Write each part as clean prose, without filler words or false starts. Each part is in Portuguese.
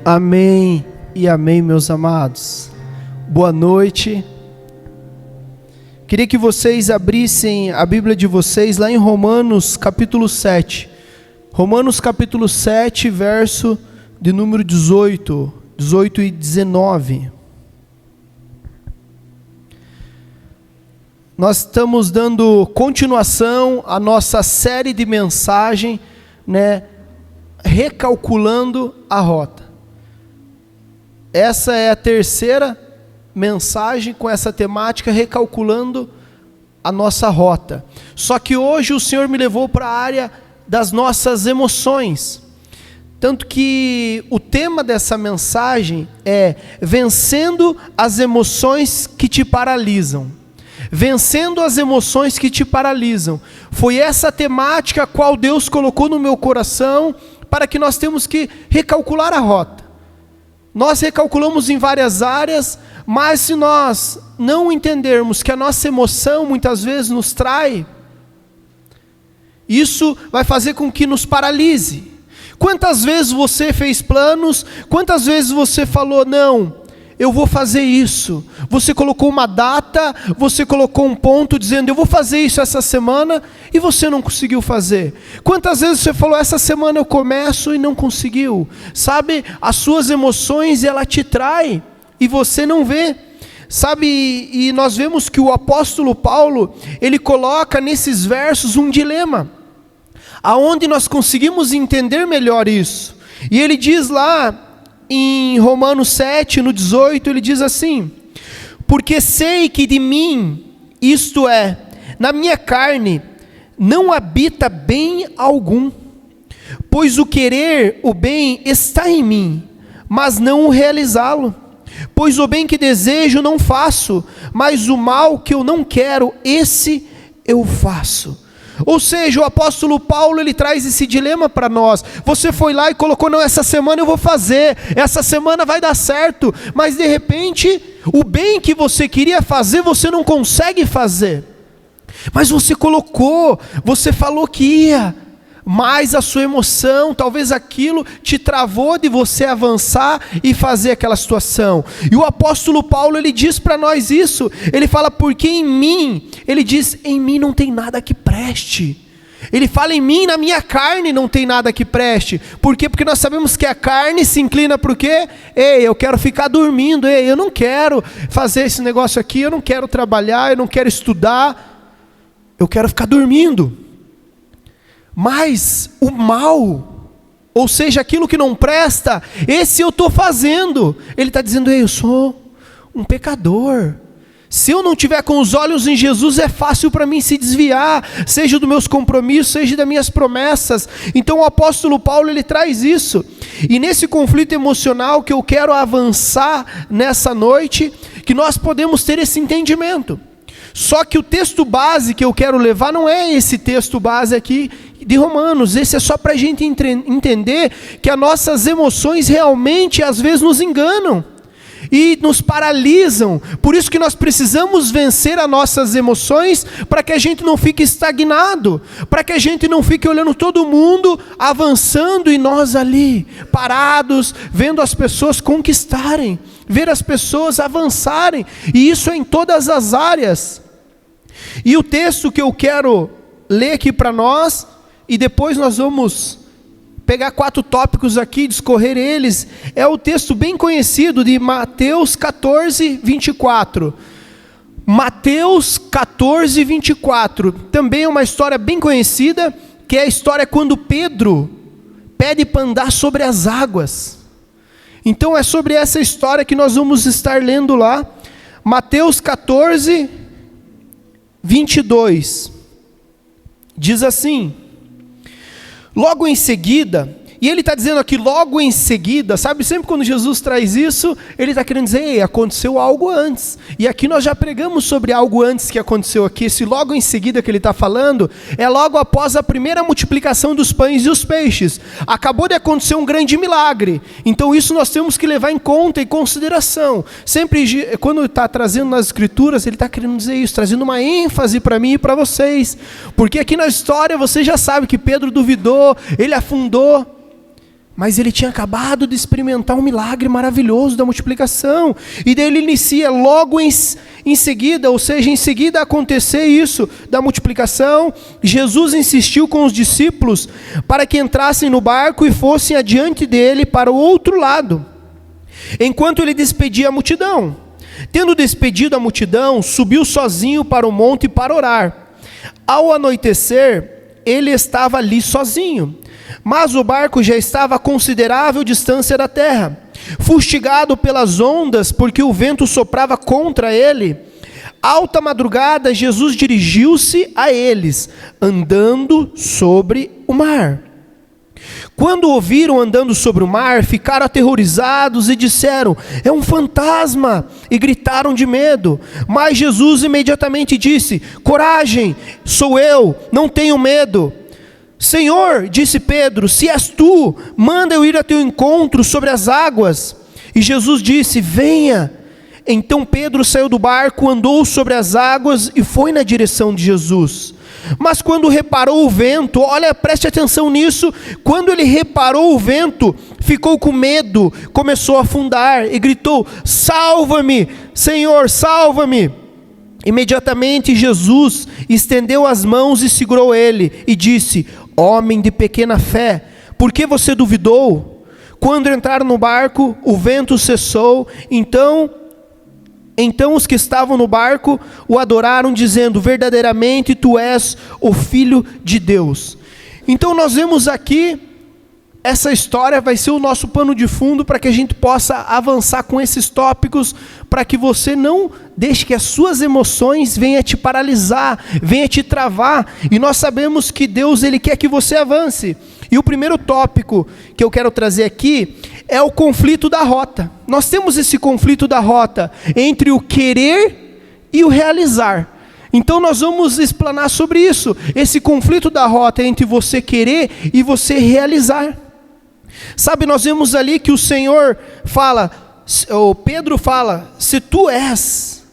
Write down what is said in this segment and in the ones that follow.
Amém e amém, meus amados. Boa noite. Queria que vocês abrissem a Bíblia de vocês lá em Romanos capítulo 7. Romanos capítulo 7, verso de número 18 e 19. Nós estamos dando continuação à nossa série de mensagem, recalculando a rota. Essa é a terceira mensagem com essa temática, recalculando a nossa rota. Só que hoje o Senhor me levou para a área das nossas emoções. Tanto que o tema dessa mensagem é vencendo as emoções que te paralisam. Vencendo as emoções que te paralisam. Foi essa temática a qual Deus colocou no meu coração para que nós temos que recalcular a rota. Nós recalculamos em várias áreas, mas se nós não entendermos que a nossa emoção muitas vezes nos trai, isso vai fazer com que nos paralise. Quantas vezes você fez planos, quantas vezes você falou, não, eu vou fazer isso. Você colocou uma data, você colocou um ponto dizendo, eu vou fazer isso essa semana, e você não conseguiu fazer. Quantas vezes você falou, essa semana eu começo e não conseguiu. Sabe, as suas emoções, ela te trai, e você não vê. Sabe, e nós vemos que o apóstolo Paulo, ele coloca nesses versos um dilema, aonde nós conseguimos entender melhor isso. E ele diz lá, em Romanos 7, no 18, ele diz assim: porque sei que de mim, isto é, na minha carne, não habita bem algum, pois o querer o bem está em mim, mas não o realizá-lo. Pois o bem que desejo não faço, mas o mal que eu não quero, esse eu faço. Ou seja, o apóstolo Paulo, ele traz esse dilema para nós. Você foi lá e colocou, não, essa semana eu vou fazer, essa semana vai dar certo, mas de repente, o bem que você queria fazer, você não consegue fazer. Mas você colocou, você falou que ia, mas a sua emoção, talvez aquilo te travou de você avançar e fazer aquela situação. E o apóstolo Paulo, ele diz para nós isso, ele fala, porque em mim, ele diz, em mim não tem nada que preste. Ele fala, em mim, na minha carne não tem nada que preste. Por quê? Porque nós sabemos que a carne se inclina para o quê? Ei, eu quero ficar dormindo, ei, eu não quero fazer esse negócio aqui, eu não quero trabalhar, eu não quero estudar, eu quero ficar dormindo. Mas o mal, ou seja, aquilo que não presta, esse eu estou fazendo. Ele está dizendo, ei, eu sou um pecador. Se eu não tiver com os olhos em Jesus, é fácil para mim se desviar, seja dos meus compromissos, seja das minhas promessas. Então o apóstolo Paulo, ele traz isso. E nesse conflito emocional que eu quero avançar nessa noite, que nós podemos ter esse entendimento. Só que o texto base que eu quero levar não é esse texto base aqui de Romanos. Esse é só para a gente entender que as nossas emoções realmente às vezes nos enganam e nos paralisam. Por isso que nós precisamos vencer as nossas emoções, para que a gente não fique estagnado, para que a gente não fique olhando todo mundo avançando e nós ali parados, vendo as pessoas conquistarem, ver as pessoas avançarem, e isso é em todas as áreas. E o texto que eu quero ler aqui para nós, e depois nós vamos pegar 4 tópicos aqui, discorrer eles, é o texto bem conhecido de Mateus 14, 24. Mateus 14, 24, também é uma história bem conhecida, que é a história quando Pedro pede para andar sobre as águas. Então é sobre essa história que nós vamos estar lendo lá, Mateus 14, 22, diz assim, logo em seguida, e ele está dizendo aqui, logo em seguida, sabe, sempre quando Jesus traz isso, ele está querendo dizer, ei, aconteceu algo antes, e aqui nós já pregamos sobre algo antes que aconteceu aqui. Esse logo em seguida que ele está falando, é logo após a primeira multiplicação dos pães e os peixes, acabou de acontecer um grande milagre, então isso nós temos que levar em conta e consideração, sempre quando está trazendo nas escrituras, ele está querendo dizer isso, trazendo uma ênfase para mim e para vocês, porque aqui na história você já sabe que Pedro duvidou, ele afundou, mas ele tinha acabado de experimentar um milagre maravilhoso da multiplicação, e daí ele inicia logo em seguida, ou seja, em seguida a acontecer isso da multiplicação. Jesus insistiu com os discípulos para que entrassem no barco e fossem adiante dele para o outro lado, enquanto ele despedia a multidão. Tendo despedido a multidão, subiu sozinho para o monte para orar. Ao anoitecer, ele estava ali sozinho, mas o barco já estava a considerável distância da terra, fustigado pelas ondas, porque o vento soprava contra ele. Alta madrugada, Jesus dirigiu-se a eles, andando sobre o mar. Quando o viram andando sobre o mar, ficaram aterrorizados e disseram: é um fantasma, e gritaram de medo. Mas Jesus imediatamente disse: coragem, sou eu, não tenho medo. Senhor, disse Pedro, se és tu, manda eu ir a teu encontro sobre as águas. E Jesus disse: venha. Então Pedro saiu do barco, andou sobre as águas e foi na direção de Jesus. Mas quando reparou o vento, olha, preste atenção nisso, quando ele reparou o vento, ficou com medo, começou a afundar e gritou: salva-me, Senhor, salva-me. Imediatamente Jesus estendeu as mãos e segurou ele e disse: homem de pequena fé, por que você duvidou? Quando entraram no barco, o vento cessou. Então os que estavam no barco o adoraram, dizendo: verdadeiramente tu és o Filho de Deus. Então nós vemos aqui, essa história vai ser o nosso pano de fundo para que a gente possa avançar com esses tópicos, para que você não deixe que as suas emoções venham te paralisar, venham te travar. E nós sabemos que Deus, Ele quer que você avance. E o primeiro tópico que eu quero trazer aqui é o conflito da rota. Nós temos esse conflito da rota entre o querer e o realizar. Então nós vamos explanar sobre isso, esse conflito da rota entre você querer e você realizar. Sabe, nós vemos ali que o Senhor fala, o Pedro fala: se tu és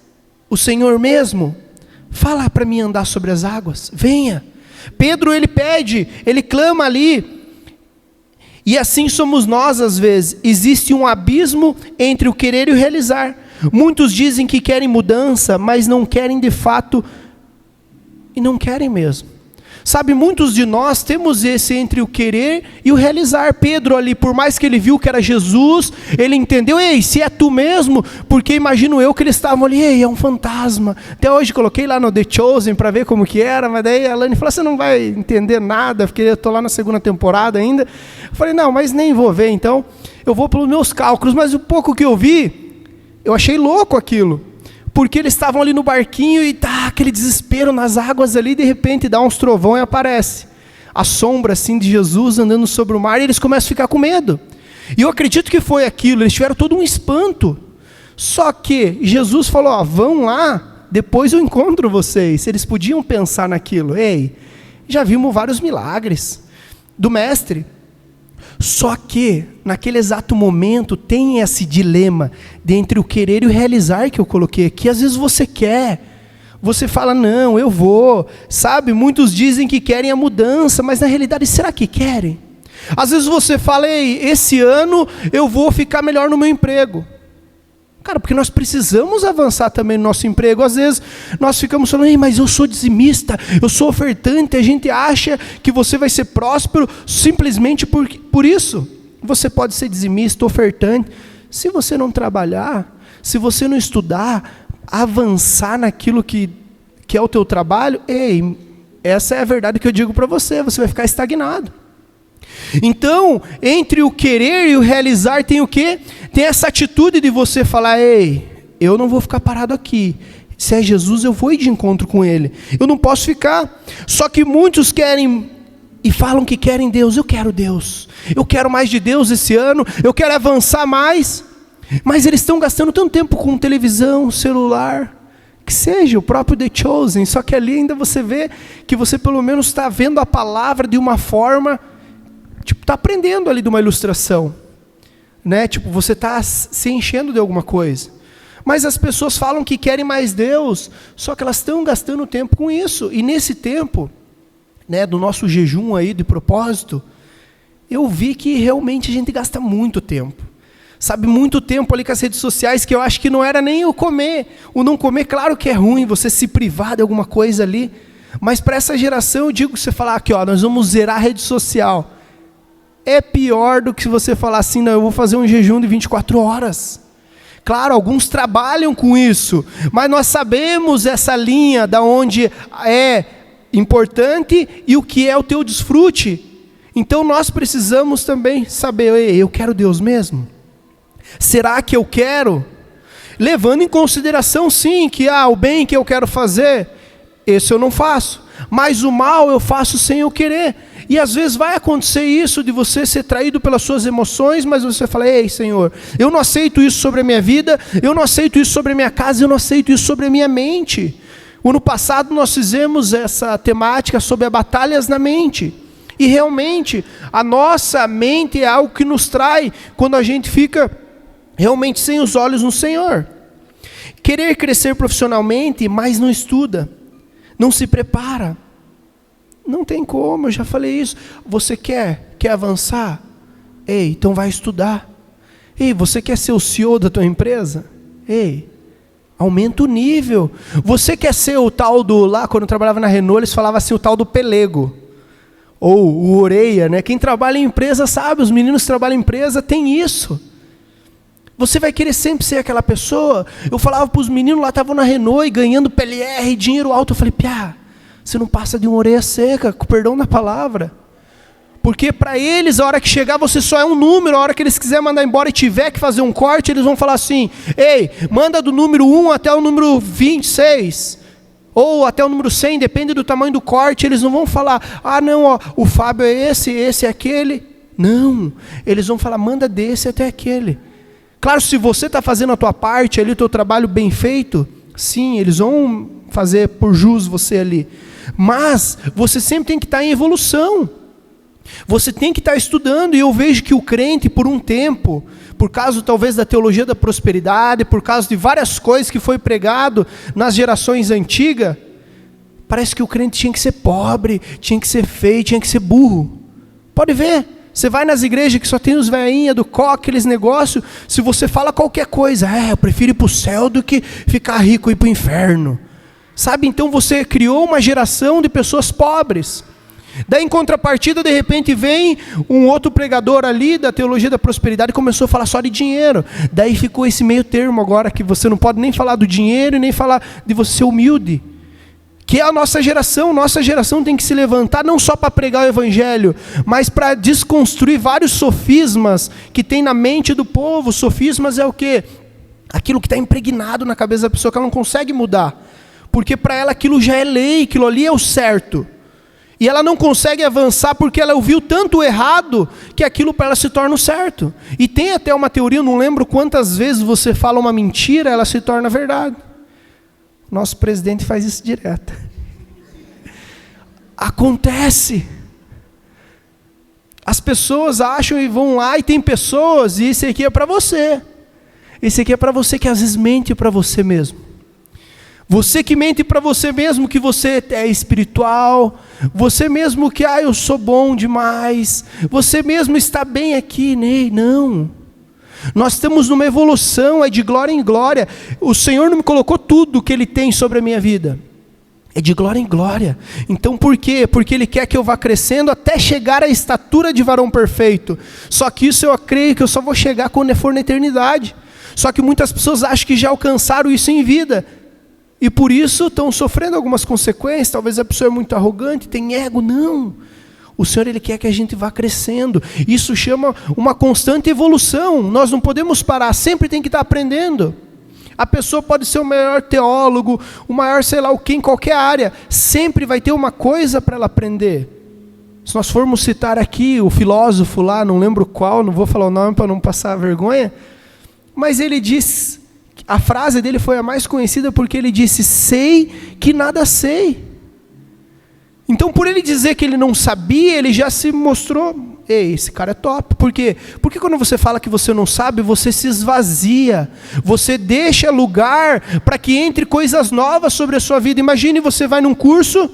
o Senhor mesmo, fala para mim andar sobre as águas, venha. Pedro, ele pede, ele clama ali. E assim somos nós às vezes. Existe um abismo entre o querer e o realizar. Muitos dizem que querem mudança, mas não querem de fato, e não querem mesmo. Sabe, muitos de nós temos esse entre o querer e o realizar. Pedro ali, por mais que ele viu que era Jesus, ele entendeu: ei, se é tu mesmo, porque imagino eu que eles estavam ali: ei, é um fantasma. Até hoje coloquei lá no The Chosen para ver como que era, mas daí a Lani falou: você não vai entender nada, porque eu estou lá na 2ª temporada ainda. Eu falei: não, mas nem vou ver, então eu vou pelos meus cálculos. Mas o pouco que eu vi, eu achei louco aquilo. Porque eles estavam ali no barquinho e tá aquele desespero nas águas ali, de repente dá uns trovão e aparece a sombra assim de Jesus andando sobre o mar, e eles começam a ficar com medo. E eu acredito que foi aquilo, eles tiveram todo um espanto. Só que Jesus falou: ó, vão lá, depois eu encontro vocês. Eles podiam pensar naquilo: ei, já vimos vários milagres do mestre. Só que, naquele exato momento, tem esse dilema entre o querer e o realizar que eu coloquei aqui. Às vezes você quer, você fala: não, eu vou. Sabe, muitos dizem que querem a mudança, mas na realidade, será que querem? Às vezes você fala: ei, esse ano eu vou ficar melhor no meu emprego. Cara, porque nós precisamos avançar também no nosso emprego. Às vezes nós ficamos falando: ei, mas eu sou dizimista, eu sou ofertante. A gente acha que você vai ser próspero simplesmente por isso. Você pode ser dizimista, ofertante. Se você não trabalhar, se você não estudar, avançar naquilo que é o teu trabalho, ei, essa é a verdade que eu digo para você, você vai ficar estagnado. Então, entre o querer e o realizar tem o quê? Tem essa atitude de você falar: ei, eu não vou ficar parado aqui. Se é Jesus, eu vou ir de encontro com Ele. Eu não posso ficar. Só que muitos querem e falam que querem Deus. Eu quero Deus. Eu quero mais de Deus esse ano. Eu quero avançar mais. Mas eles estão gastando tanto tempo com televisão, celular, que seja o próprio The Chosen. Só que ali ainda você vê que você pelo menos está vendo a palavra de uma forma... Tipo, está aprendendo ali de uma ilustração, né? Tipo, você está se enchendo de alguma coisa. Mas as pessoas falam que querem mais Deus, só que elas estão gastando tempo com isso. E nesse tempo, né, do nosso jejum aí de propósito, eu vi que realmente a gente gasta muito tempo. Sabe, muito tempo ali com as redes sociais, que eu acho que não era nem o comer. O não comer, claro que é ruim, você se privar de alguma coisa ali. Mas para essa geração, eu digo, você falar aqui, ó, nós vamos zerar a rede social. É pior do que se você falar assim, não, eu vou fazer um jejum de 24 horas. Claro, alguns trabalham com isso, mas nós sabemos essa linha da onde é importante e o que é o teu desfrute. Então nós precisamos também saber, eu quero Deus mesmo? Será que eu quero? Levando em consideração sim, que o bem que eu quero fazer, esse eu não faço, mas o mal eu faço sem eu querer. E às vezes vai acontecer isso de você ser traído pelas suas emoções, mas você fala, ei Senhor, eu não aceito isso sobre a minha vida, eu não aceito isso sobre a minha casa, eu não aceito isso sobre a minha mente. O ano passado nós fizemos essa temática sobre as batalhas na mente. E realmente, a nossa mente é algo que nos trai quando a gente fica realmente sem os olhos no Senhor. Querer crescer profissionalmente, mas não estuda, não se prepara. Não tem como, eu já falei isso. Você quer avançar? Ei, então vai estudar. Ei, você quer ser o CEO da tua empresa? Ei, aumenta o nível. Você quer ser o tal do, lá quando eu trabalhava na Renault, eles falavam assim, o tal do pelego. Ou o orelha, né? Quem trabalha em empresa sabe, os meninos que trabalham em empresa têm isso. Você vai querer sempre ser aquela pessoa. Eu falava para os meninos lá, estavam na Renault, ganhando PLR, dinheiro alto. Eu falei, piá, você não passa de uma orelha seca, com perdão da palavra. Porque para eles, a hora que chegar, você só é um número. A hora que eles quiserem mandar embora e tiver que fazer um corte, eles vão falar assim, ei, manda do número 1 até o número 26. Ou até o número 100, depende do tamanho do corte. Eles não vão falar, não, ó, o Fábio é esse é aquele. Não, eles vão falar, manda desse até aquele. Claro, se você está fazendo a tua parte ali, o teu trabalho bem feito, sim, eles vão fazer por jus você ali. Mas você sempre tem que estar em evolução. Você tem que estar estudando, e eu vejo que o crente, por um tempo, por causa talvez da teologia da prosperidade, por causa de várias coisas que foi pregado nas gerações antigas, parece que o crente tinha que ser pobre, tinha que ser feio, tinha que ser burro. Pode ver, você vai nas igrejas que só tem os velhinhas do coque, aqueles negócios, se você fala qualquer coisa, eu prefiro ir para o céu do que ficar rico e ir para o inferno. Sabe, então você criou uma geração de pessoas pobres. Daí em contrapartida, de repente vem um outro pregador ali da teologia da prosperidade e começou a falar só de dinheiro. Daí ficou esse meio termo agora, que você não pode nem falar do dinheiro e nem falar de você ser humilde. Que é a nossa geração tem que se levantar não só para pregar o evangelho, mas para desconstruir vários sofismas que tem na mente do povo. Sofismas é o quê? Aquilo que está impregnado na cabeça da pessoa, que ela não consegue mudar. Porque para ela aquilo já é lei, aquilo ali é o certo. E ela não consegue avançar porque ela ouviu tanto o errado, que aquilo para ela se torna o certo. E tem até uma teoria, eu não lembro quantas vezes você fala uma mentira, ela se torna verdade. Nosso presidente faz isso direto. Acontece. As pessoas acham e vão lá, e tem pessoas, e esse aqui é para você. Esse aqui é para você que às vezes mente para você mesmo. Você que mente para você mesmo que você é espiritual, você mesmo que, eu sou bom demais, você mesmo está bem aqui, não. Nós estamos numa evolução, é de glória em glória. O Senhor não me colocou tudo que Ele tem sobre a minha vida. É de glória em glória. Então por quê? Porque Ele quer que eu vá crescendo até chegar à estatura de varão perfeito. Só que isso eu creio que eu só vou chegar quando for na eternidade. Só que muitas pessoas acham que já alcançaram isso em vida. E por isso estão sofrendo algumas consequências. Talvez a pessoa é muito arrogante, tem ego. Não. O Senhor, Ele quer que a gente vá crescendo. Isso chama uma constante evolução. Nós não podemos parar, sempre tem que estar aprendendo. A pessoa pode ser o maior teólogo, o maior sei lá o que em qualquer área. Sempre vai ter uma coisa para ela aprender. Se nós formos citar aqui o filósofo lá, não lembro qual, não vou falar o nome para não passar vergonha, mas ele diz, a frase dele foi a mais conhecida porque ele disse, sei que nada sei. Então por ele dizer que ele não sabia, ele já se mostrou, esse cara é top. Por quê? Porque quando você fala que você não sabe, você se esvazia, você deixa lugar para que entre coisas novas sobre a sua vida. Imagine você vai num curso,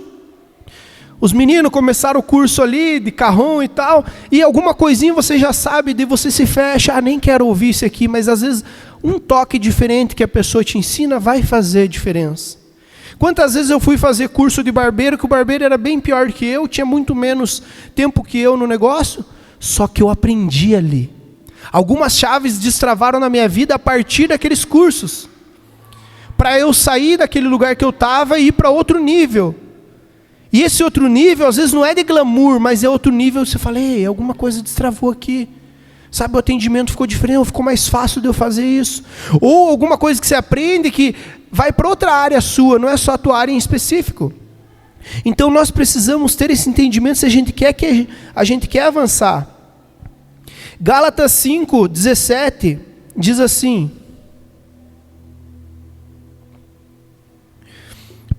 Os meninos começaram o curso ali de carrão e tal, e alguma coisinha você já sabe, de você se fecha, nem quero ouvir isso aqui, mas às vezes um toque diferente que a pessoa te ensina vai fazer diferença. Quantas vezes eu fui fazer curso de barbeiro, que o barbeiro era bem pior que eu, tinha muito menos tempo que eu no negócio, só que eu aprendi ali. Algumas chaves destravaram na minha vida a partir daqueles cursos, para eu sair daquele lugar que eu estava e ir para outro nível. E esse outro nível, às vezes não é de glamour, mas é outro nível, você fala, ei, alguma coisa destravou aqui. Sabe, o atendimento ficou diferente, ficou mais fácil de eu fazer isso. Ou alguma coisa que você aprende que vai para outra área sua, não é só a tua área em específico. Então nós precisamos ter esse entendimento se a gente quer avançar. Gálatas 5:17 diz assim: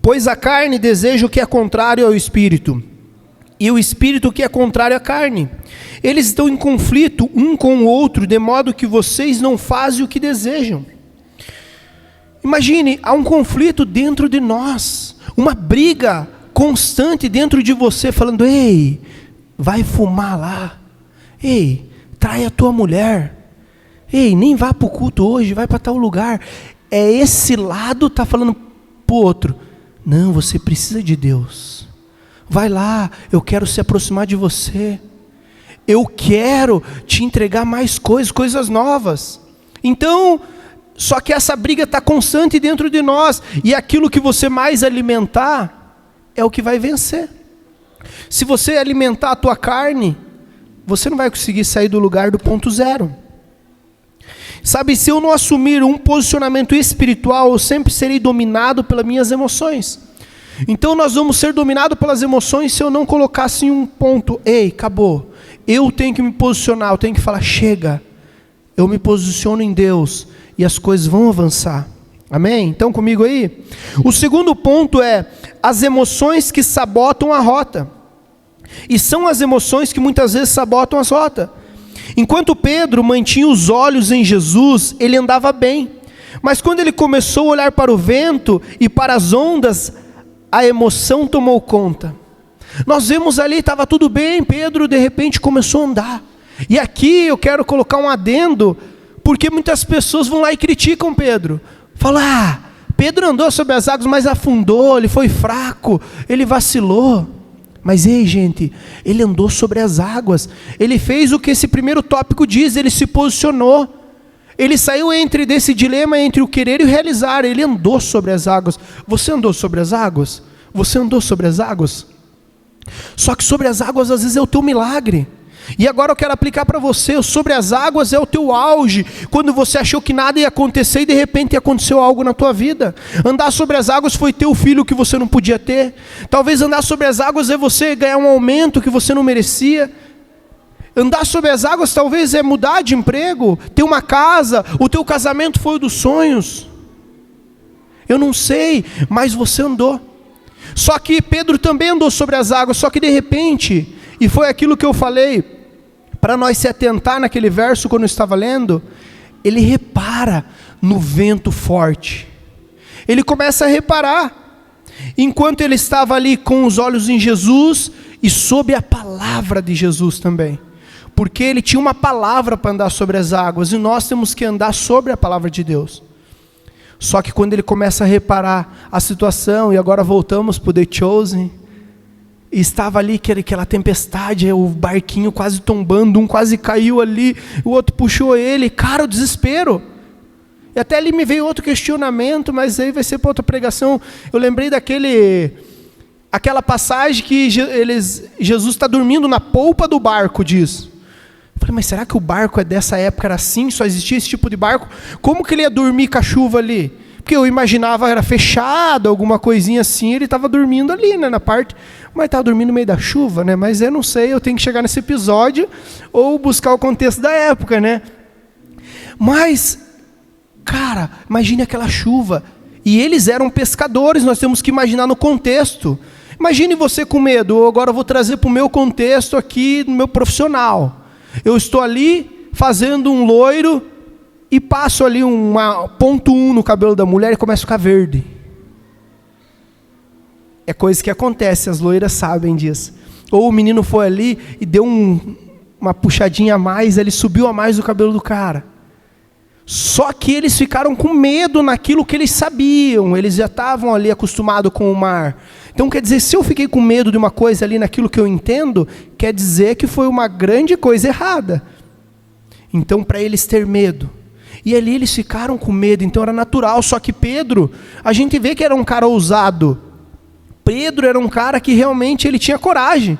pois a carne deseja o que é contrário ao espírito, e o espírito o que é contrário à carne. Eles estão em conflito um com o outro, de modo que vocês não fazem o que desejam. Imagine, há um conflito dentro de nós, uma briga constante dentro de você, falando, ei, vai fumar lá, ei, trai a tua mulher, ei, nem vá para o culto hoje, vai para tal lugar. É esse lado está falando para o outro, não, você precisa de Deus, vai lá, eu quero se aproximar de você, eu quero te entregar mais coisas novas. Então, só que essa briga está constante dentro de nós, e aquilo que você mais alimentar, é o que vai vencer. Se você alimentar a tua carne, você não vai conseguir sair do lugar do ponto zero. Sabe, se eu não assumir um posicionamento espiritual, eu sempre serei dominado pelas minhas emoções. Então nós vamos ser dominados pelas emoções se eu não colocar assim um ponto, ei, acabou. Eu tenho que me posicionar, eu tenho que falar, chega. Eu me posiciono em Deus e as coisas vão avançar. Amém? Então comigo aí? O segundo ponto é as emoções que sabotam a rota. E são as emoções que muitas vezes sabotam as rotas. Enquanto Pedro mantinha os olhos em Jesus, ele andava bem. Mas quando ele começou a olhar para o vento e para as ondas, a emoção tomou conta. Nós vemos ali, estava tudo bem, Pedro de repente começou a andar. E aqui eu quero colocar um adendo, porque muitas pessoas vão lá e criticam Pedro. Falam, Pedro andou sobre as águas, mas afundou, ele foi fraco, ele vacilou. Mas ei gente, ele andou sobre as águas, ele fez o que esse primeiro tópico diz, ele se posicionou. Ele saiu desse dilema entre o querer e o realizar, ele andou sobre as águas. Você andou sobre as águas? Você andou sobre as águas? Só que sobre as águas às vezes é o teu milagre. E agora eu quero aplicar para você, sobre as águas é o teu auge, quando você achou que nada ia acontecer e de repente aconteceu algo na tua vida. Andar sobre as águas foi ter o filho que você não podia ter. Talvez andar sobre as águas é você ganhar um aumento que você não merecia. Andar sobre as águas talvez é mudar de emprego, ter uma casa, o teu casamento foi o dos sonhos. Eu não sei, mas você andou. Só que Pedro também andou sobre as águas, só que de repente, e foi aquilo que eu falei, para nós se atentar naquele verso quando eu estava lendo, ele repara no vento forte. Ele começa a reparar, enquanto ele estava ali com os olhos em Jesus, e sob a palavra de Jesus também. Porque ele tinha uma palavra para andar sobre as águas, e nós temos que andar sobre a palavra de Deus. Só que quando ele começa a reparar a situação, e agora voltamos para o The Chosen, e estava ali aquela tempestade, o barquinho quase tombando, um quase caiu ali, o outro puxou ele, cara, o desespero. E até ali me veio outro questionamento, mas aí vai ser para outra pregação. Eu lembrei aquela passagem que Jesus está dormindo na polpa do barco, diz. Eu falei, mas será que o barco dessa época era assim, só existia esse tipo de barco? Como que ele ia dormir com a chuva ali? Porque eu imaginava era fechado, alguma coisinha assim, ele estava dormindo ali, né, na parte, mas estava dormindo no meio da chuva, né? Mas eu não sei, eu tenho que chegar nesse episódio ou buscar o contexto da época, né? Mas, cara, imagine aquela chuva. E eles eram pescadores, nós temos que imaginar no contexto. Imagine você com medo, agora eu vou trazer para o meu contexto aqui, no meu profissional. Eu estou ali fazendo um loiro e passo ali uma ponto 1 no cabelo da mulher e começa a ficar verde. É coisa que acontece, as loiras sabem disso. Ou o menino foi ali e deu uma puxadinha a mais, ele subiu a mais o cabelo do cara. Só que eles ficaram com medo naquilo que eles sabiam, eles já estavam ali acostumados com o mar. Então quer dizer, se eu fiquei com medo de uma coisa ali naquilo que eu entendo, quer dizer que foi uma grande coisa errada. Então para eles ter medo. E ali eles ficaram com medo, então era natural. Só que Pedro, a gente vê que era um cara ousado. Pedro era um cara que realmente ele tinha coragem.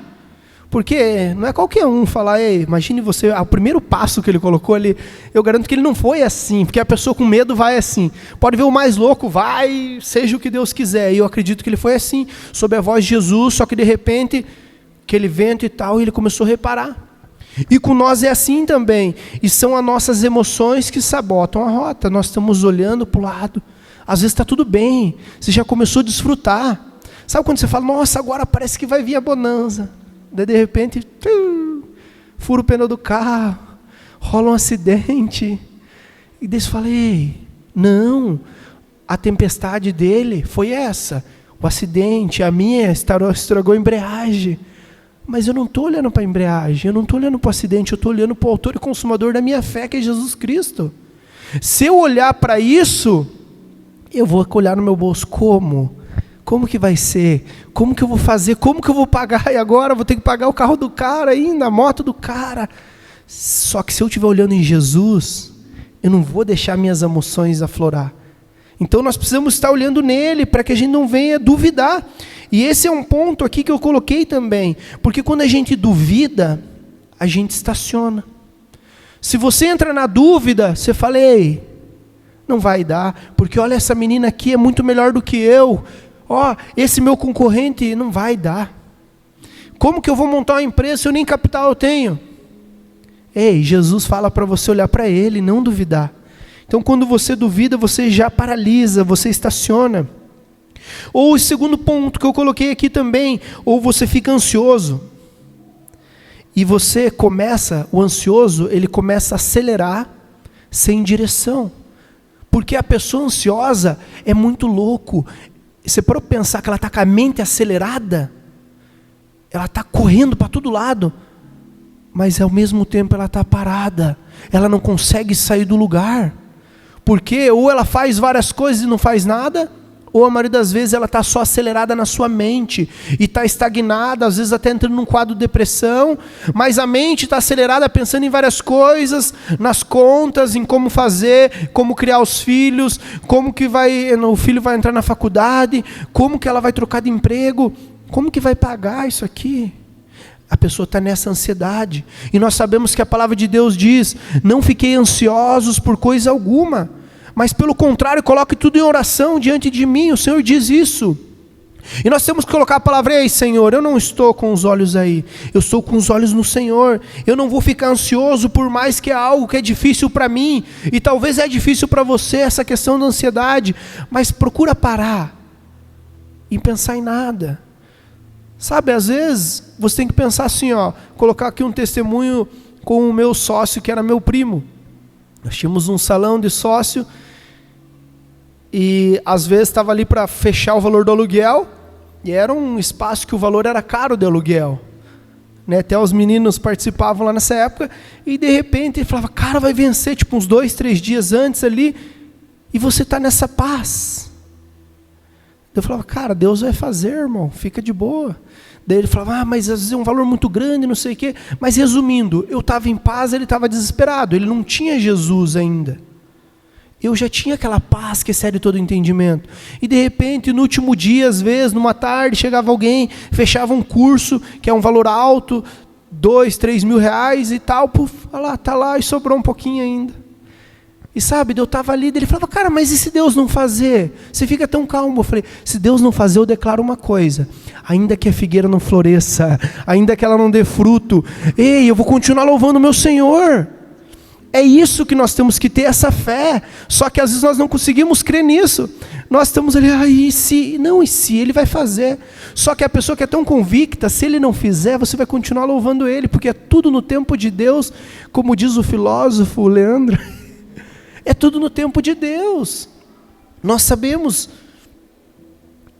Porque não é qualquer um falar, ei, imagine você, o primeiro passo que ele colocou ali, eu garanto que ele não foi assim, porque a pessoa com medo vai assim. Pode ver o mais louco, vai, seja o que Deus quiser. E eu acredito que ele foi assim, sob a voz de Jesus, só que de repente, aquele vento e tal, ele começou a reparar. E com nós é assim também. E são as nossas emoções que sabotam a rota. Nós estamos olhando para o lado. Às vezes está tudo bem, você já começou a desfrutar. Sabe quando você fala, nossa, agora parece que vai vir a bonança. Daí de repente, fura o pneu do carro, rola um acidente. E daí você fala, ei, não, a tempestade dele foi essa. O acidente, a minha estragou a embreagem. Mas eu não estou olhando para a embreagem, eu não estou olhando para o acidente, eu estou olhando para o autor e consumador da minha fé, que é Jesus Cristo. Se eu olhar para isso, eu vou olhar no meu bolso, como que vai ser? Como que eu vou fazer? Como que eu vou pagar? E agora eu vou ter que pagar o carro do cara ainda, a moto do cara. Só que se eu estiver olhando em Jesus, eu não vou deixar minhas emoções aflorar. Então nós precisamos estar olhando nele, para que a gente não venha duvidar. E esse é um ponto aqui que eu coloquei também. Porque quando a gente duvida, a gente estaciona. Se você entra na dúvida, você fala, ei, não vai dar, porque olha, essa menina aqui é muito melhor do que eu. Esse meu concorrente não vai dar. Como que eu vou montar uma empresa se eu nem capital eu tenho? Ei, Jesus fala para você olhar para ele, não duvidar. Então quando você duvida, você já paralisa, você estaciona. Ou o segundo ponto que eu coloquei aqui também, ou você fica ansioso. E você começa, o ansioso, ele começa a acelerar sem direção. Porque a pessoa ansiosa é muito louco. Você pode pensar que ela está com a mente acelerada, ela está correndo para todo lado, mas ao mesmo tempo ela está parada, ela não consegue sair do lugar, porque ou ela faz várias coisas e não faz nada, ou a maioria das vezes ela está só acelerada na sua mente, e está estagnada, às vezes até entrando num quadro de depressão, mas a mente está acelerada pensando em várias coisas, nas contas, em como fazer, como criar os filhos, como que o filho vai entrar na faculdade, como que ela vai trocar de emprego, como que vai pagar isso aqui. A pessoa está nessa ansiedade, e nós sabemos que a palavra de Deus diz, não fiquei ansiosos por coisa alguma, mas pelo contrário, coloque tudo em oração diante de mim, o Senhor diz isso. E nós temos que colocar a palavra, ei Senhor, eu não estou com os olhos aí, eu estou com os olhos no Senhor, eu não vou ficar ansioso por mais que é algo que é difícil para mim, e talvez é difícil para você essa questão da ansiedade, mas procura parar, e pensar em nada. Sabe, às vezes, você tem que pensar assim, colocar aqui um testemunho com o meu sócio, que era meu primo. Nós tínhamos um salão de sócio, e às vezes estava ali para fechar o valor do aluguel, e era um espaço que o valor era caro de aluguel, né? Até os meninos participavam lá nessa época, e de repente ele falava, cara, vai vencer tipo uns 2, 3 dias antes ali, e você está nessa paz. Eu falava, cara, Deus vai fazer, irmão, fica de boa. Daí ele falava, mas às vezes é um valor muito grande, não sei o quê. Mas resumindo, eu estava em paz, ele estava desesperado, ele não tinha Jesus ainda. Eu já tinha aquela paz que excede todo entendimento. E de repente, no último dia, às vezes, numa tarde, chegava alguém, fechava um curso, que é um valor alto, 2, 3 mil reais e tal, olha lá, está lá e sobrou um pouquinho ainda. E sabe, eu estava ali, ele falava, cara, mas e se Deus não fazer? Você fica tão calmo. Eu falei, se Deus não fazer, eu declaro uma coisa, ainda que a figueira não floresça, ainda que ela não dê fruto, ei, eu vou continuar louvando o meu Senhor. É isso que nós temos que ter, essa fé. Só que às vezes nós não conseguimos crer nisso. Nós estamos ali, e se? Não, e se? Ele vai fazer. Só que a pessoa que é tão convicta, se ele não fizer, você vai continuar louvando ele, porque é tudo no tempo de Deus, como diz o filósofo Leandro, é tudo no tempo de Deus. Nós sabemos.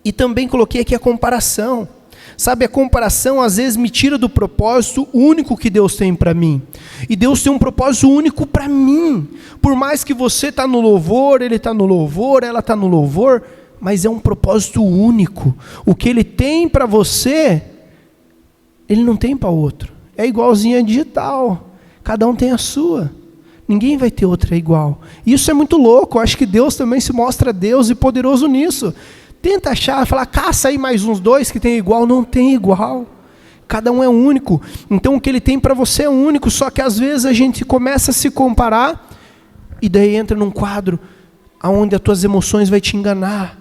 E também coloquei aqui a comparação. Sabe, a comparação às vezes me tira do propósito único que Deus tem para mim. E Deus tem um propósito único para mim. Por mais que você está no louvor, ele está no louvor, ela está no louvor, mas é um propósito único. O que ele tem para você, ele não tem para outro. É igualzinho a digital. Cada um tem a sua. Ninguém vai ter outra igual. Isso é muito louco. Eu acho que Deus também se mostra Deus e poderoso nisso. Tenta achar, falar, caça aí mais uns 2 que tem igual. Não tem igual. Cada um é único. Então o que ele tem para você é único. Só que às vezes a gente começa a se comparar e daí entra num quadro onde as tuas emoções vai te enganar,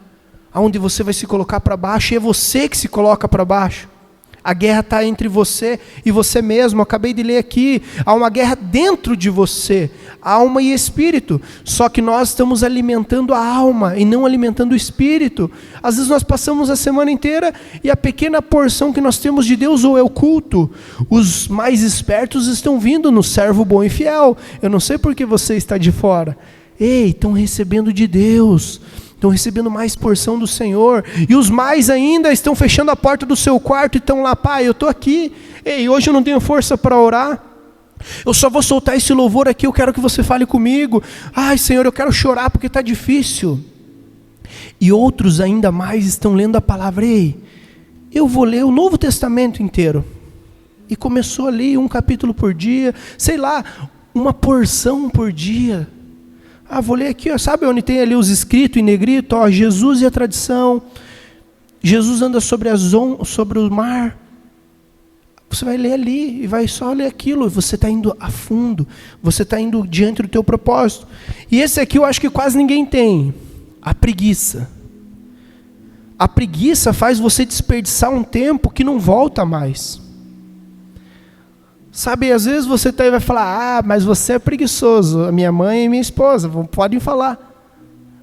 onde você vai se colocar para baixo e é você que se coloca para baixo. A guerra está entre você e você mesmo. Eu acabei de ler aqui. Há uma guerra dentro de você, alma e espírito. Só que nós estamos alimentando a alma e não alimentando o espírito. Às vezes nós passamos a semana inteira e a pequena porção que nós temos de Deus ou é oculto. Os mais espertos estão vindo no servo bom e fiel. Eu não sei por que você está de fora. Ei, estão recebendo de Deus. Estão recebendo mais porção do Senhor. E os mais ainda estão fechando a porta do seu quarto e estão lá, pai, eu estou aqui. Ei, hoje eu não tenho força para orar. Eu só vou soltar esse louvor aqui, eu quero que você fale comigo. Ai, Senhor, eu quero chorar porque está difícil. E outros ainda mais estão lendo a palavra. Ei, eu vou ler o Novo Testamento inteiro. E começou ali um capítulo por dia, sei lá, uma porção por dia. Vou ler aqui, ó, sabe onde tem ali os escritos em negrito? Ó, Jesus e a tradição. Jesus anda sobre o mar. Você vai ler ali e vai só ler aquilo. Você está indo a fundo. Você está indo diante do teu propósito. E esse aqui eu acho que quase ninguém tem. A preguiça. A preguiça faz você desperdiçar um tempo que não volta mais. Sabe, às vezes você vai falar, mas você é preguiçoso. A minha mãe e minha esposa podem falar.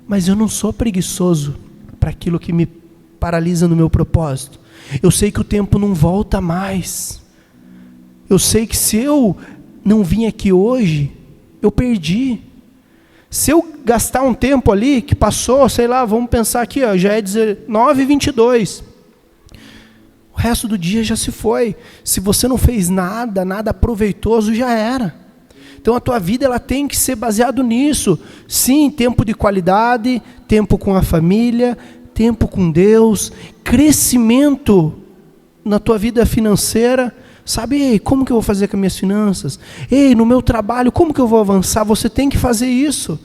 Mas eu não sou preguiçoso para aquilo que me paralisa no meu propósito. Eu sei que o tempo não volta mais. Eu sei que se eu não vim aqui hoje, eu perdi. Se eu gastar um tempo ali, que passou, sei lá, vamos pensar aqui, ó, já é 19h22. O resto do dia já se foi. Se você não fez nada proveitoso, já era. Então a tua vida ela tem que ser baseado nisso. Sim, tempo de qualidade, tempo com a família, tempo com Deus, crescimento na tua vida financeira. Sabe, ei, como que eu vou fazer com as minhas finanças? Ei, no meu trabalho, como que eu vou avançar? Você tem que fazer isso,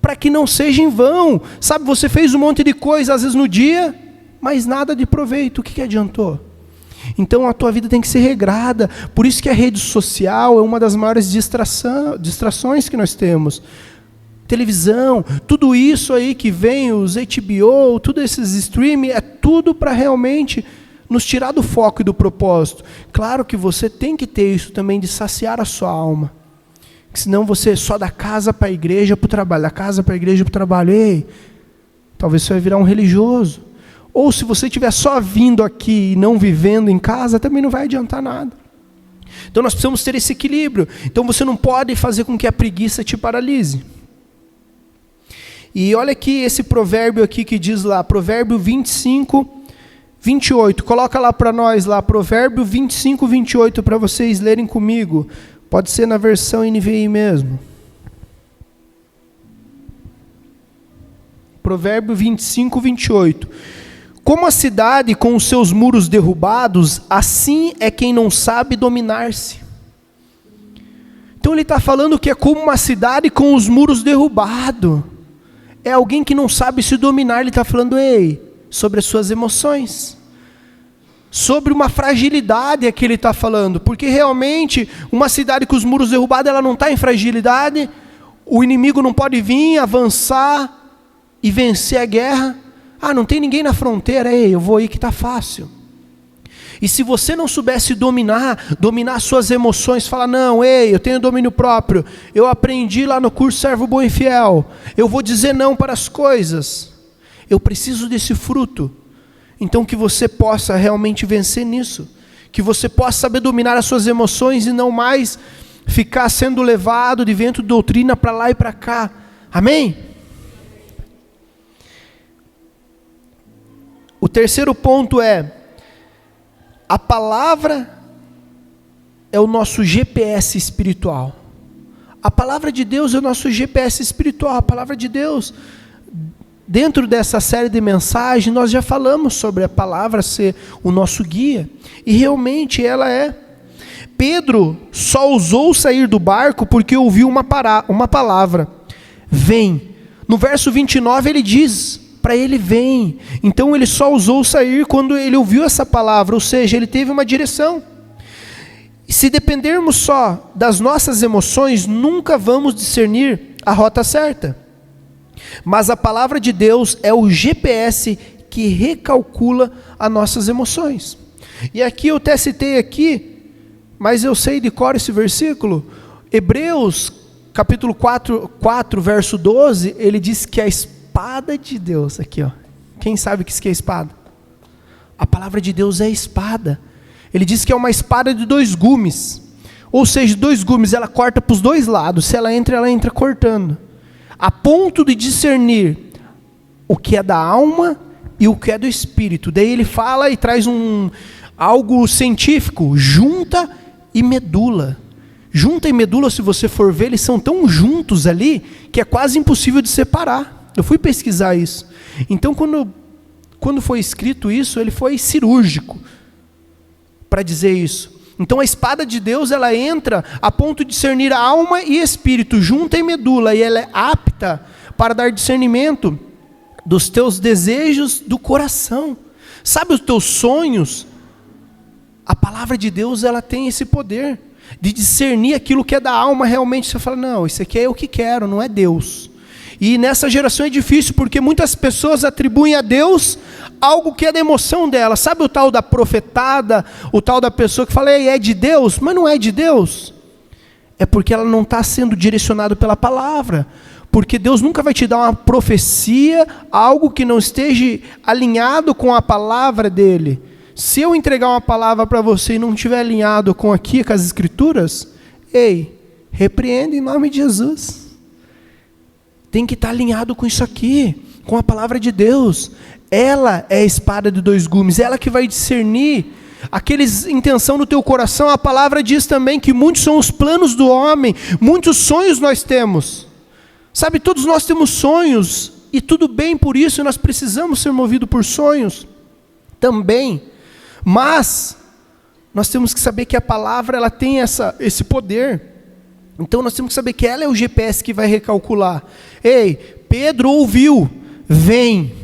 para que não seja em vão. Sabe, você fez um monte de coisa, às vezes no dia, mas nada de proveito. O que adiantou? Então a tua vida tem que ser regrada. Por isso que a rede social é uma das maiores distrações que nós temos. Televisão, tudo isso aí que vem, os HBO, tudo esses streaming, é tudo para realmente nos tirar do foco e do propósito. Claro que você tem que ter isso também de saciar a sua alma. Senão você só da casa para a igreja para o trabalho, da casa para a igreja para o trabalho. Ei, talvez você vai virar um religioso. Ou se você estiver só vindo aqui e não vivendo em casa, também não vai adiantar nada. Então nós precisamos ter esse equilíbrio. Então você não pode fazer com que a preguiça te paralise. E olha aqui esse provérbio aqui que diz lá, provérbio 25, 28. Coloca lá para nós, lá, provérbio 25, 28, para vocês lerem comigo. Pode ser na versão NVI mesmo. Provérbio 25, 28. Como a cidade com os seus muros derrubados, assim é quem não sabe dominar-se. Então ele está falando que é como uma cidade com os muros derrubados. É alguém que não sabe se dominar. Ele está falando, ei, sobre as suas emoções. Sobre uma fragilidade é que ele está falando. Porque realmente, uma cidade com os muros derrubados, ela não está em fragilidade. O inimigo não pode vir, avançar e vencer a guerra. Não tem ninguém na fronteira, ei, eu vou aí que está fácil. E se você não soubesse dominar suas emoções, falar, não, ei, eu tenho domínio próprio, eu aprendi lá no curso Servo Bom e Fiel, eu vou dizer não para as coisas, eu preciso desse fruto. Então que você possa realmente vencer nisso, que você possa saber dominar as suas emoções e não mais ficar sendo levado de vento de doutrina para lá e para cá. Amém? terceiro ponto é: a palavra é o nosso GPS espiritual. A palavra de Deus é o nosso GPS espiritual. A palavra de Deus, dentro dessa série de mensagens, nós já falamos sobre a palavra ser o nosso guia. E realmente ela é. Pedro só ousou sair do barco porque ouviu uma palavra: vem. No verso 29 ele diz para ele: vem. Então ele só ousou sair quando ele ouviu essa palavra, ou seja, ele teve uma direção. Se dependermos só das nossas emoções, nunca vamos discernir a rota certa. Mas a palavra de Deus é o GPS que recalcula as nossas emoções. E aqui eu até citei aqui, mas eu sei de cor esse versículo. Hebreus capítulo 4, verso 12, ele diz que a espada de Deus, aqui ó, quem sabe o que é espada? A palavra de Deus é espada. Ele diz que é uma espada de 2 gumes, ou seja, 2 gumes, ela corta para os 2 lados, se ela entra cortando, a ponto de discernir o que é da alma e o que é do espírito. Daí ele fala e traz algo científico: junta e medula. Junta e medula, se você for ver, eles são tão juntos ali, que é quase impossível de separar. Eu fui pesquisar isso. Então quando foi escrito isso, ele foi cirúrgico para dizer isso. Então a espada de Deus, ela entra a ponto de discernir alma e espírito, junta e medula, e ela é apta para dar discernimento dos teus desejos do coração. Sabe os teus sonhos? A palavra de Deus, ela tem esse poder de discernir aquilo que é da alma. Realmente você fala: não, isso aqui é eu que quero, não é Deus. E nessa geração é difícil, porque muitas pessoas atribuem a Deus algo que é da emoção dela. Sabe o tal da profetada, o tal da pessoa que fala: é de Deus, mas não é de Deus. É porque ela não está sendo direcionada pela palavra. Porque Deus nunca vai te dar uma profecia, algo que não esteja alinhado com a palavra dele. Se eu entregar uma palavra para você e não estiver alinhado com as escrituras, ei, repreenda em nome de Jesus. Tem que estar alinhado com isso aqui, com a palavra de Deus. Ela é a espada de 2 gumes, ela que vai discernir aqueles intenção do teu coração. A palavra diz também que muitos são os planos do homem, muitos sonhos nós temos. Sabe, todos nós temos sonhos, e tudo bem por isso, nós precisamos ser movidos por sonhos também. Mas nós temos que saber que a palavra, ela tem esse poder. Então nós temos que saber que ela é o GPS que vai recalcular. Ei, Pedro ouviu: vem.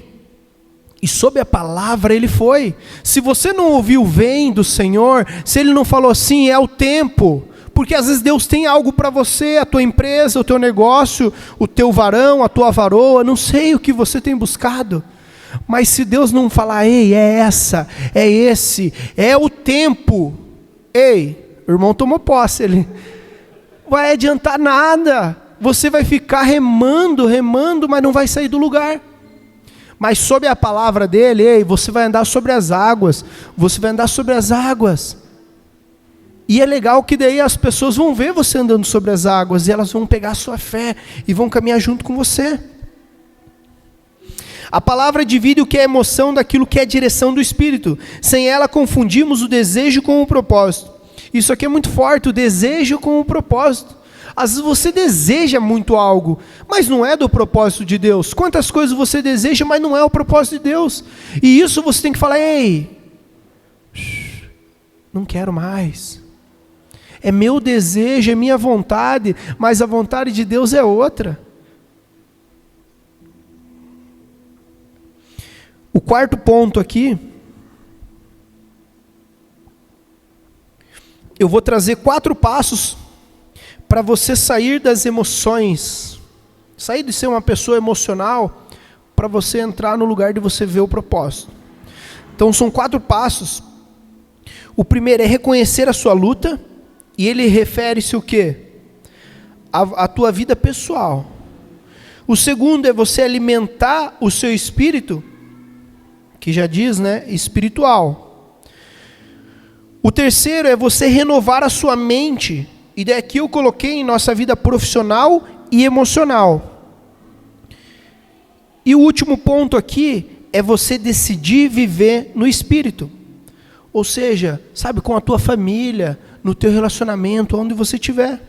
E sob a palavra ele foi. Se você não ouviu vem do Senhor, se ele não falou assim, é o tempo. Porque às vezes Deus tem algo para você, a tua empresa, o teu negócio, o teu varão, a tua varoa, não sei o que você tem buscado. Mas se Deus não falar: ei, é essa, é esse, é o tempo. Ei, o irmão tomou posse, ele vai adiantar nada. Você vai ficar remando, mas não vai sair do lugar. Mas sob a palavra dele, ei, você vai andar sobre as águas. Você vai andar sobre as águas. E é legal que daí as pessoas vão ver você andando sobre as águas, e elas vão pegar a sua fé e vão caminhar junto com você. A palavra divide o que é emoção daquilo que é direção do Espírito. Sem ela confundimos o desejo com o propósito. Isso aqui é muito forte, o desejo com o propósito. Às vezes você deseja muito algo, mas não é do propósito de Deus. Quantas coisas você deseja, mas não é o propósito de Deus. E isso você tem que falar: ei, não quero mais. É meu desejo, é minha vontade, mas a vontade de Deus é outra. O quarto ponto aqui, eu vou trazer 4 passos para você sair das emoções, sair de ser uma pessoa emocional, para você entrar no lugar de você ver o propósito. Então são 4 passos. O primeiro é reconhecer a sua luta, e ele refere-se o quê? A tua vida pessoal. O segundo é você alimentar o seu espírito, que já diz, né, espiritual. O terceiro é você renovar a sua mente, e daqui eu coloquei em nossa vida profissional e emocional. E o último ponto aqui é você decidir viver no Espírito. Ou seja, sabe, com a tua família, no teu relacionamento, onde você estiver.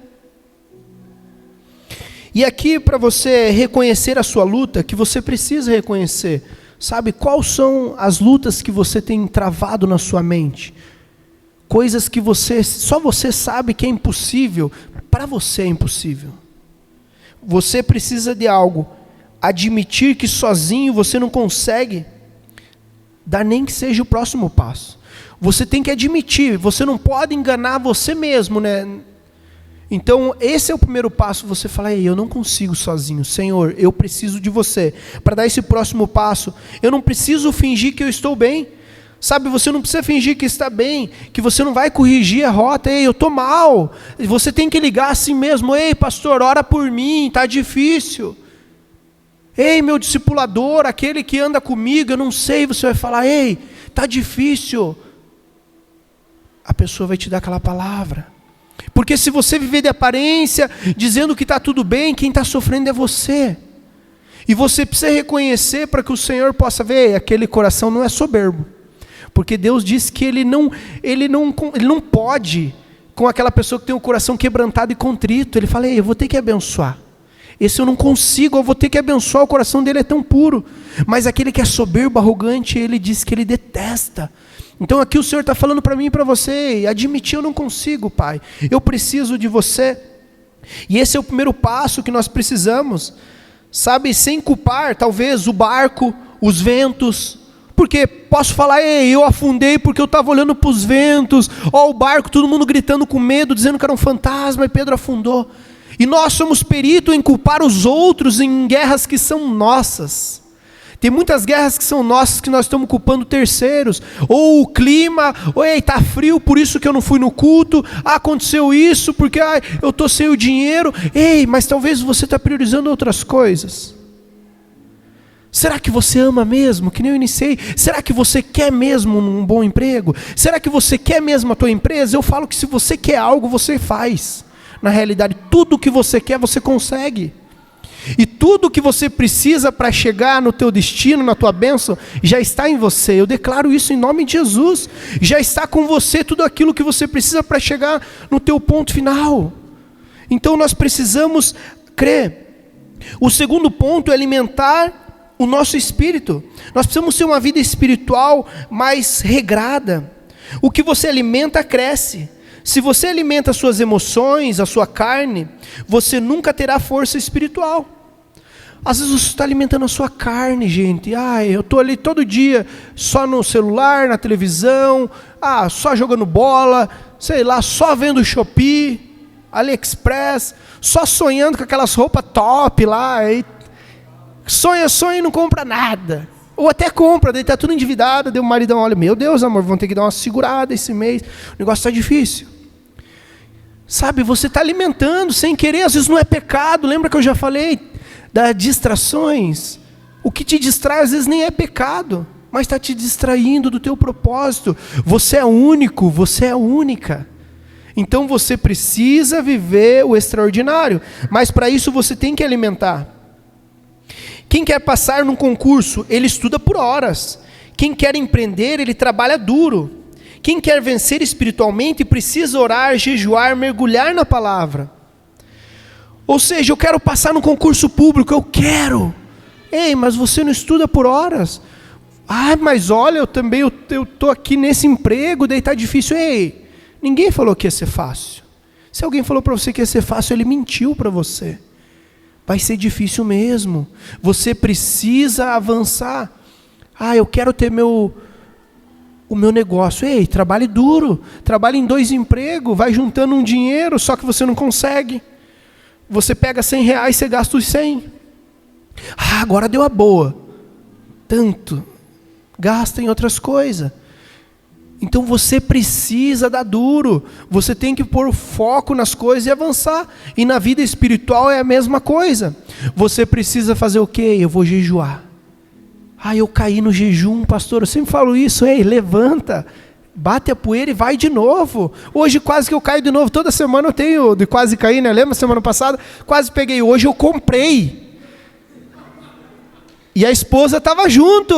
E aqui, para você reconhecer a sua luta, que você precisa reconhecer, sabe, quais são as lutas que você tem travado na sua mente? Coisas que só você sabe que é impossível, para você é impossível. Você precisa de algo, admitir que sozinho você não consegue dar nem que seja o próximo passo. Você tem que admitir, você não pode enganar você mesmo, né? Então esse é o primeiro passo, você fala: ei, eu não consigo sozinho, Senhor, eu preciso de você, para dar esse próximo passo. Eu não preciso fingir que eu estou bem, sabe, você não precisa fingir que está bem, que você não vai corrigir a rota. Ei, eu estou mal, você tem que ligar assim mesmo: ei, pastor, ora por mim, está difícil. Ei, meu discipulador, aquele que anda comigo, eu não sei, você vai falar: ei, está difícil. A pessoa vai te dar aquela palavra. Porque se você viver de aparência, dizendo que está tudo bem, quem está sofrendo é você. E você precisa reconhecer, para que o Senhor possa ver, aquele coração não é soberbo. Porque Deus diz que Ele não pode com aquela pessoa que tem o coração quebrantado e contrito. Ele fala: ei, eu vou ter que abençoar. Esse eu não consigo, eu vou ter que abençoar, o coração dele é tão puro. Mas aquele que é soberbo, arrogante, Ele diz que Ele detesta. Então aqui o Senhor está falando para mim e para você: admitir, eu não consigo, Pai, eu preciso de você. E esse é o primeiro passo que nós precisamos, sabe, sem culpar talvez o barco, os ventos, porque posso falar: ei, eu afundei porque eu estava olhando para os ventos, ó, o barco, todo mundo gritando com medo, dizendo que era um fantasma, e Pedro afundou. E nós somos peritos em culpar os outros em guerras que são nossas. Tem muitas guerras que são nossas, que nós estamos culpando terceiros, ou o clima, ou está frio, por isso que eu não fui no culto, aconteceu isso, porque eu estou sem o dinheiro. Ei, mas talvez você está priorizando outras coisas. Será que você ama mesmo, que nem eu iniciei? Será que você quer mesmo um bom emprego? Será que você quer mesmo a tua empresa? Eu falo que se você quer algo, você faz. Na realidade, tudo o que você quer, você consegue. E tudo que você precisa para chegar no teu destino, na tua bênção, já está em você. Eu declaro isso em nome de Jesus. Já está com você tudo aquilo que você precisa para chegar no teu ponto final. Então nós precisamos crer. O segundo ponto é alimentar o nosso espírito. Nós precisamos ter uma vida espiritual mais regrada. O que você alimenta, cresce. Se você alimenta as suas emoções, a sua carne, você nunca terá força espiritual. Às vezes você está alimentando a sua carne, gente. Eu estou ali todo dia, só no celular, na televisão, só jogando bola, sei lá, só vendo Shopee, AliExpress, só sonhando com aquelas roupas top lá. E sonha e não compra nada. Ou até compra, daí está tudo endividado, daí o maridão olha: meu Deus, amor, vão ter que dar uma segurada esse mês, o negócio está difícil. Sabe, você está alimentando sem querer, às vezes não é pecado. Lembra que eu já falei das distrações? O que te distrai às vezes nem é pecado, mas está te distraindo do teu propósito. Você é único, você é única. Então você precisa viver o extraordinário, mas para isso você tem que alimentar. Quem quer passar num concurso, ele estuda por horas. Quem quer empreender, ele trabalha duro. Quem quer vencer espiritualmente, precisa orar, jejuar, mergulhar na palavra. Ou seja, eu quero passar no concurso público, eu quero. Ei, mas você não estuda por horas? Mas olha, eu estou aqui nesse emprego, daí está difícil. Ei, ninguém falou que ia ser fácil. Se alguém falou para você que ia ser fácil, ele mentiu para você. Vai ser difícil mesmo. Você precisa avançar. Eu quero ter o meu negócio. Ei, trabalhe duro. Trabalhe em 2 empregos. Vai juntando um dinheiro, só que você não consegue. Você pega R$100, você gasta os 100. Agora deu a boa. Tanto. Gasta em outras coisas. Então você precisa dar duro. Você tem que pôr foco nas coisas e avançar. E na vida espiritual é a mesma coisa. Você precisa fazer o quê? Eu vou jejuar. Eu caí no jejum, pastor. Eu sempre falo isso. Ei, levanta, bate a poeira e vai de novo. Hoje quase que eu caio de novo. Toda semana eu tenho de quase cair, né? Lembra semana passada? Quase peguei. Hoje eu comprei. E a esposa estava junto.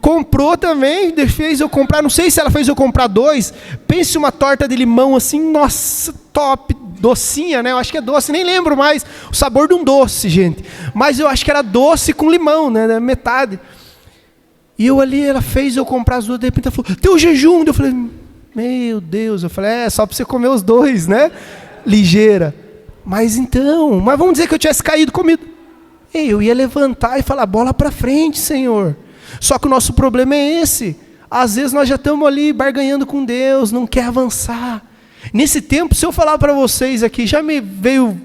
Comprou também, fez eu comprar, não sei se ela fez eu comprar 2. Pense uma torta de limão assim, nossa, top, docinha, né? Eu acho que é doce, nem lembro mais o sabor de um doce, gente. Mas eu acho que era doce com limão, né? Metade. E eu ali, ela fez eu comprar as 2, de repente ela falou, tem o jejum. Eu falei, meu Deus. Eu falei, só para você comer os 2, né? Ligeira. Mas vamos dizer que eu tivesse caído, comido. Eu ia levantar e falar, bola para frente, Senhor. Só que o nosso problema é esse. Às vezes nós já estamos ali barganhando com Deus, não quer avançar. Nesse tempo, se eu falar para vocês aqui, já me veio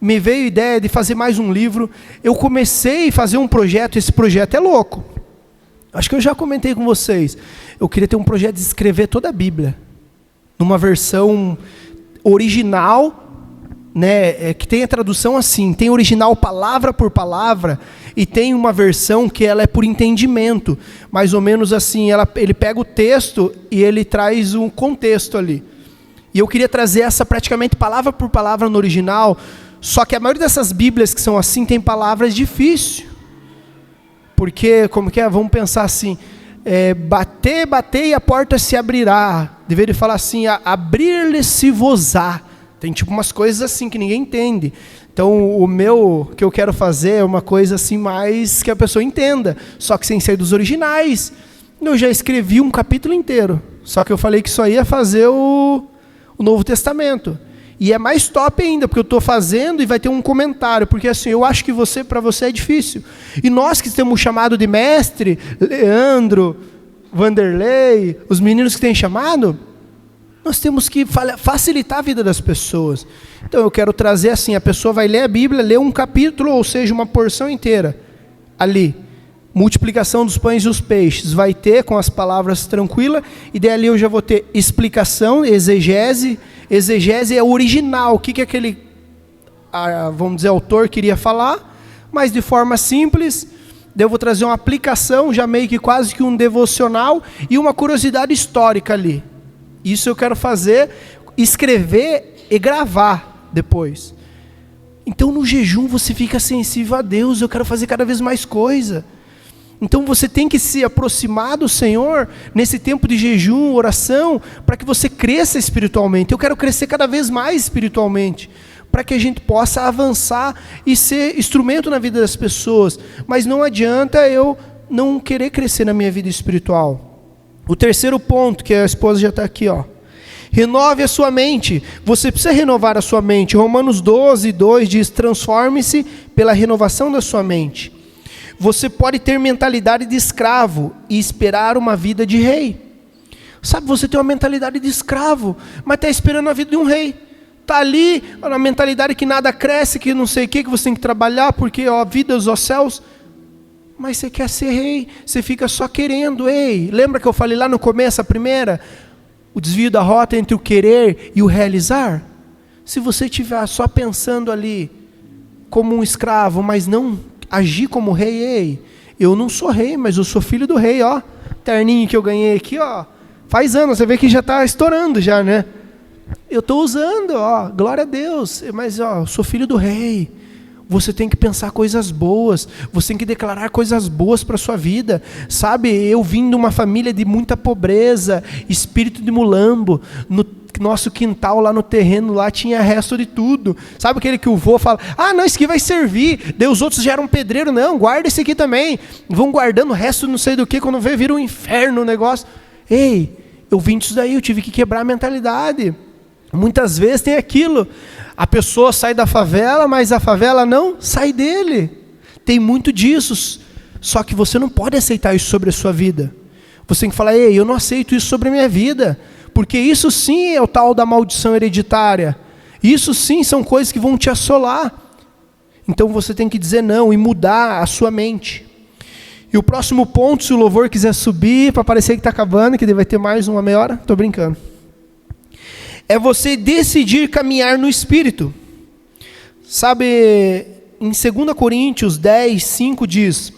a ideia de fazer mais um livro. Eu comecei a fazer um projeto, esse projeto é louco. Acho que eu já comentei com vocês. Eu queria ter um projeto de escrever toda a Bíblia. Numa versão original, né, que tem a tradução assim, tem original palavra por palavra, e tem uma versão que ela é por entendimento, mais ou menos assim, ele pega o texto e ele traz um contexto ali. E eu queria trazer essa praticamente palavra por palavra no original, só que a maioria dessas Bíblias que são assim, tem palavras difíceis. Porque, como que é? Vamos pensar assim, bater e a porta se abrirá. Deveria falar assim, abrir-lhe-se-vos-á. Tem tipo umas coisas assim que ninguém entende. Então que eu quero fazer é uma coisa assim mais que a pessoa entenda, só que sem ser dos originais. Eu já escrevi um capítulo inteiro, só que eu falei que só ia fazer o Novo Testamento. E é mais top ainda, porque eu estou fazendo e vai ter um comentário, porque assim, eu acho que para você é difícil. E nós que temos chamado de mestre, Leandro, Vanderlei, os meninos que têm chamado, nós temos que facilitar a vida das pessoas. Então eu quero trazer assim, a pessoa vai ler a Bíblia, ler um capítulo, ou seja, uma porção inteira. Ali, multiplicação dos pães e os peixes, vai ter com as palavras tranquilas, e daí ali eu já vou ter explicação, exegese. Exegese é o original, o que aquele, vamos dizer, autor queria falar, mas de forma simples. Daí eu vou trazer uma aplicação, já meio que quase que um devocional, e uma curiosidade histórica ali. Isso eu quero fazer, escrever e gravar depois. Então no jejum você fica sensível a Deus, eu quero fazer cada vez mais coisa. Então você tem que se aproximar do Senhor nesse tempo de jejum, oração, para que você cresça espiritualmente. Eu quero crescer cada vez mais espiritualmente, para que a gente possa avançar e ser instrumento na vida das pessoas. Mas não adianta eu não querer crescer na minha vida espiritual. O terceiro ponto, que a esposa já está aqui, renove a sua mente. Você precisa renovar a sua mente. Romanos 12:2 diz, transforme-se pela renovação da sua mente. Você pode ter mentalidade de escravo e esperar uma vida de rei. Sabe, você tem uma mentalidade de escravo, mas está esperando a vida de um rei. Está ali, a mentalidade que nada cresce, que não sei o que você tem que trabalhar, porque a vida dos céus. Mas você quer ser rei, você fica só querendo. Lembra que eu falei lá no começo, a primeira? O desvio da rota entre o querer e o realizar? Se você estiver só pensando ali como um escravo, mas não agir como rei, eu não sou rei, mas eu sou filho do rei, terninho que eu ganhei aqui, faz anos, você vê que já está estourando já, né? Eu estou usando, glória a Deus, mas eu sou filho do rei. Você tem que pensar coisas boas, você tem que declarar coisas boas para a sua vida. Sabe, eu vim de uma família de muita pobreza, espírito de mulambo, no nosso quintal lá no terreno, lá tinha resto de tudo. Sabe aquele que o vô fala, não, isso aqui vai servir, daí os outros já eram pedreiro, não, guarda esse aqui também. Vão guardando o resto não sei do que, quando vê, vira um inferno o negócio. Eu vim disso daí, eu tive que quebrar a mentalidade. Muitas vezes tem aquilo, a pessoa sai da favela, mas a favela não sai dele. Tem muito disso, só que você não pode aceitar isso sobre a sua vida. Você tem que falar, eu não aceito isso sobre a minha vida, porque isso sim é o tal da maldição hereditária. Isso sim são coisas que vão te assolar. Então você tem que dizer não e mudar a sua mente. E o próximo ponto, se o louvor quiser subir, para parecer que está acabando, que vai ter mais uma meia hora, estou brincando. É você decidir caminhar no Espírito. Sabe, em 2 Coríntios 10:5 diz,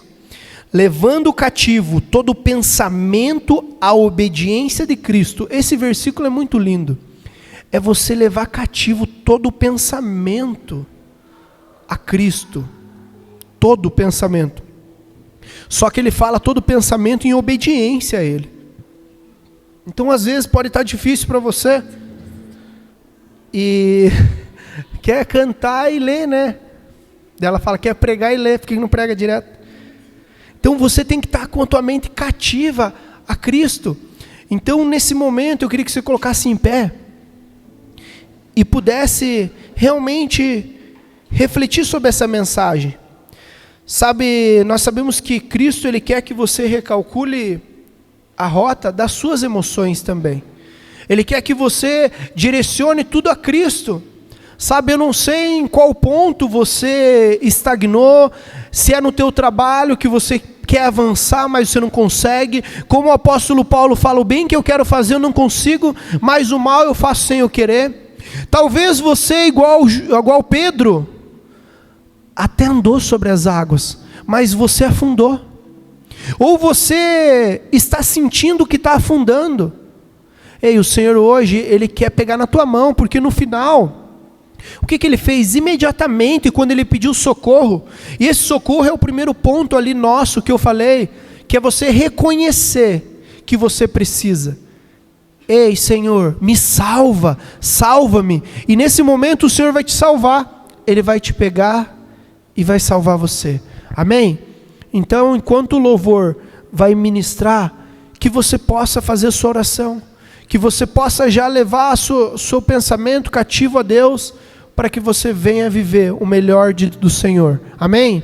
levando cativo todo pensamento à obediência de Cristo. Esse versículo é muito lindo. É você levar cativo todo pensamento a Cristo. Todo pensamento. Só que ele fala todo pensamento em obediência a ele. Então às vezes pode estar difícil para você. E quer cantar e ler, né? Ela fala, quer pregar e ler, por que não prega direto? Então você tem que estar com a tua mente cativa a Cristo. Então nesse momento eu queria que você colocasse em pé e pudesse realmente refletir sobre essa mensagem. Sabe, nós sabemos que Cristo, Ele quer que você recalcule a rota das suas emoções também. Ele quer que você direcione tudo a Cristo. Sabe, eu não sei em qual ponto você estagnou, se é no teu trabalho que você quer avançar, mas você não consegue. Como o apóstolo Paulo fala, o bem que eu quero fazer eu não consigo, mas o mal eu faço sem eu querer. Talvez você, igual Pedro, até andou sobre as águas, mas você afundou. Ou você está sentindo que está afundando. Ei, o Senhor hoje, Ele quer pegar na tua mão, porque no final, o que Ele fez? Imediatamente, quando Ele pediu socorro, e esse socorro é o primeiro ponto ali nosso, que eu falei, que é você reconhecer que você precisa. Ei, Senhor, me salva, salva-me. E nesse momento o Senhor vai te salvar. Ele vai te pegar e vai salvar você. Amém? Então, enquanto o louvor vai ministrar, que você possa fazer a sua oração, que você possa já levar seu pensamento cativo a Deus, para que você venha viver o melhor do Senhor. Amém?